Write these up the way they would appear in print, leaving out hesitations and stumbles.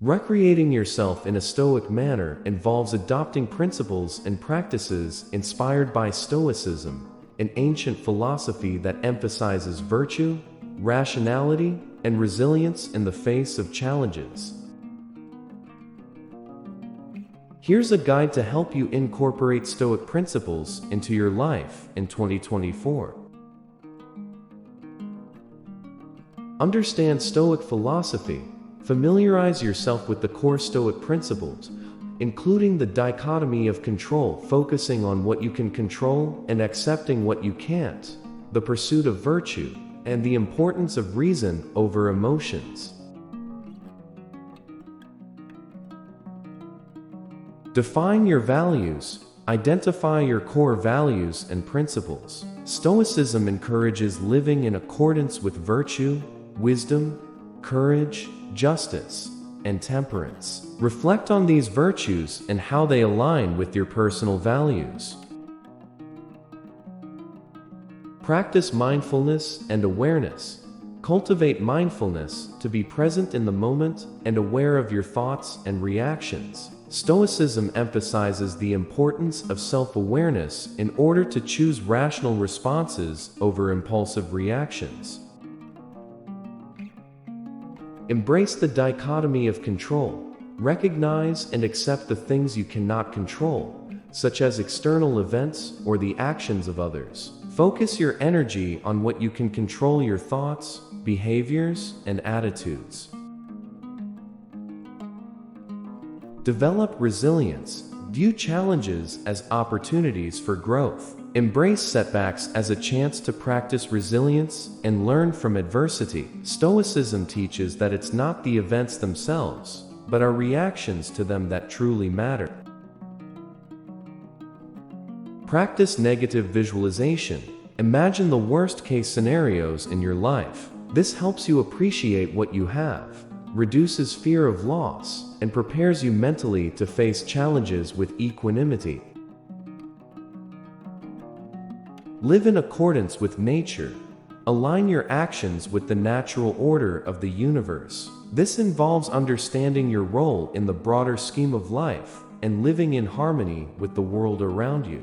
Recreating yourself in a Stoic manner involves adopting principles and practices inspired by Stoicism, an ancient philosophy that emphasizes virtue, rationality, and resilience in the face of challenges. Here's a guide to help you incorporate Stoic principles into your life in 2024. Understand Stoic philosophy. Familiarize yourself with the core Stoic principles, including the dichotomy of control, focusing on what you can control and accepting what you can't, the pursuit of virtue, and the importance of reason over emotions. Define your values. Identify your core values and principles. Stoicism encourages living in accordance with virtue, wisdom, courage, justice, and temperance. Reflect on these virtues and how they align with your personal values. Practice mindfulness and awareness. Cultivate mindfulness to be present in the moment and aware of your thoughts and reactions. Stoicism emphasizes the importance of self-awareness in order to choose rational responses over impulsive reactions. Embrace the dichotomy of control. Recognize and accept the things you cannot control, such as external events or the actions of others. Focus your energy on what you can control: your thoughts, behaviors, and attitudes. Develop resilience. View challenges as opportunities for growth. Embrace setbacks as a chance to practice resilience and learn from adversity. Stoicism teaches that it's not the events themselves, but our reactions to them that truly matter. Practice negative visualization. Imagine the worst-case scenarios in your life. This helps you appreciate what you have, reduces fear of loss, and prepares you mentally to face challenges with equanimity. Live in accordance with nature. Align your actions with the natural order of the universe. This involves understanding your role in the broader scheme of life and living in harmony with the world around you.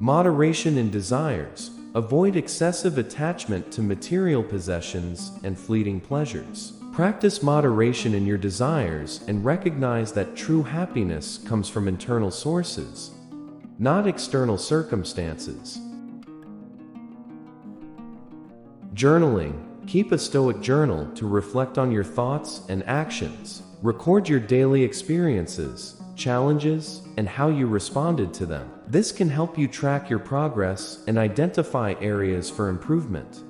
Moderation in desires. Avoid excessive attachment to material possessions and fleeting pleasures. Practice moderation in your desires and recognize that true happiness comes from internal sources, not external circumstances. Journaling. Keep a Stoic journal to reflect on your thoughts and actions. Record your daily experiences, challenges, and how you responded to them. This can help you track your progress and identify areas for improvement.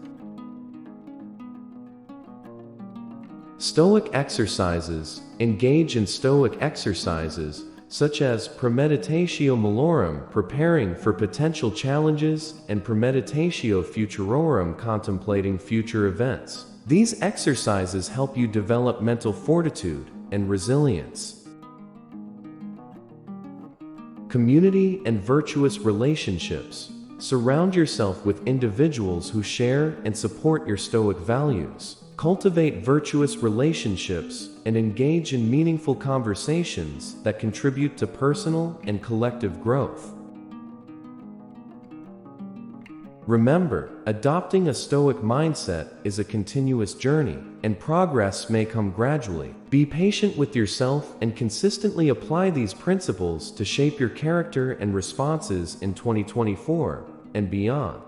Stoic exercises. Engage in Stoic exercises such as premeditatio malorum, preparing for potential challenges, and premeditatio futurorum, contemplating future events. These exercises help you develop mental fortitude and resilience. Community and virtuous relationships. Surround yourself with individuals who share and support your Stoic values. Cultivate virtuous relationships and engage in meaningful conversations that contribute to personal and collective growth. Remember, adopting a Stoic mindset is a continuous journey, and progress may come gradually. Be patient with yourself and consistently apply these principles to shape your character and responses in 2024 and beyond.